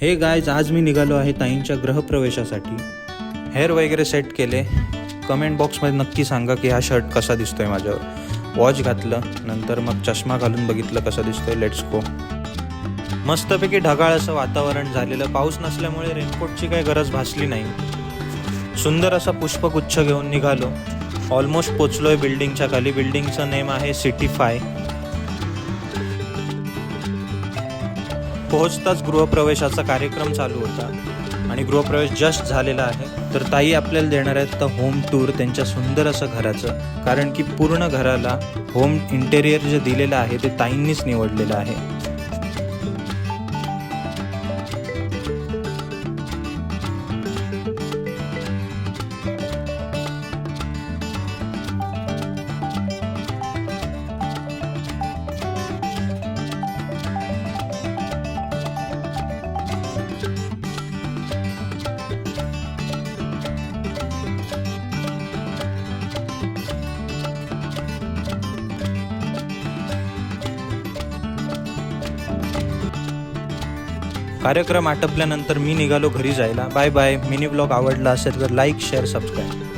हे गायज, आज मी निघालो आहे ताईंच्या गृहप्रवेशासाठी. हेअर वगैरे सेट केले. कमेंट बॉक्समध्ये नक्की सांगा की हा शर्ट कसा दिसतोय माझ्यावर. वॉच घातलं, नंतर मग चष्मा घालून बघितलं कसा दिसतोय. Let's go. मस्तपैकी ढगाळ असं वातावरण झालेलं. पाऊस नसल्यामुळे रेनकोटची काही गरज भासली नाही. सुंदर असा पुष्पगुच्छ घेऊन निघालो. ऑलमोस्ट पोचलोय बिल्डिंगच्या खाली. बिल्डिंगचं नेम आहे सिटी5. पोहोचताच गृहप्रवेशाचा कार्यक्रम चालू होता आणि गृहप्रवेश जस्ट झालेला आहे. तर ताई आपल्याला देणार आहेत तर होम टूर त्यांच्या सुंदर असं घराचं. कारण की पूर्ण घराला होम इंटेरियर जे दिलेलं आहे ते ताईंनीच निवडलेलं आहे. कार्यक्रम आटपल्यानंतर मी निघालो घरी जायला. Bye bye. मिनी ब्लॉग आवडला असेल तर लाईक, शेअर, सबस्क्राईब.